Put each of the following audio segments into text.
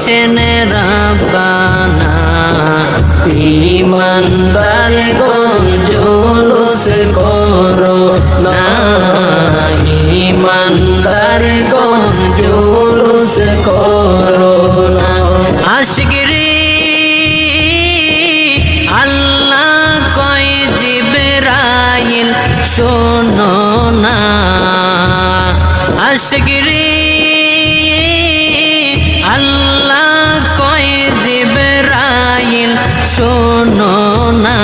বলছেন রাব্বানা ঈমানদার গণ জুলুস করো না, ঈমানদার গণ জুলুস করো না। আশিকরি আল্লাহ কয় জিবরাইল শোনো না, আশিকরি আল্লাহ কয় জিবরাইল শোনো না।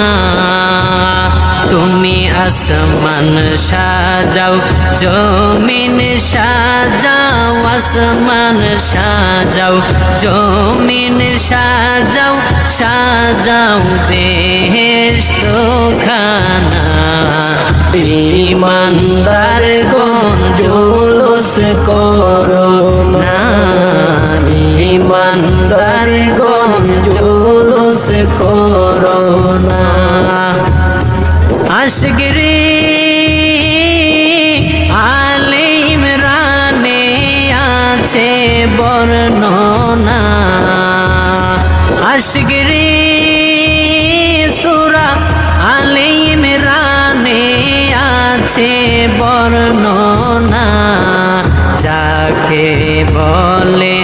তুমি আসমান সাজাও জমিন সাজাও, আসমান সাজাও জমিন সাজাও, সাজাও বেহেশত খানা। ঈমানদার গণ জুলুস করো না, ঈমানদার গণ জুলুস করো না। আশিকরি আলে ইমরানে আছে বর্ণনা, আশিকরি সূরা আলে ইমরানে আছে বর্ণনা। যাকে বলে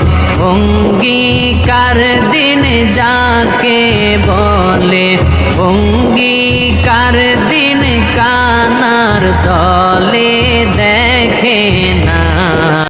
অঙ্গীকার দিন, যাকে বলে অঙ্গীকার দিন, কানার দলে দেখে না।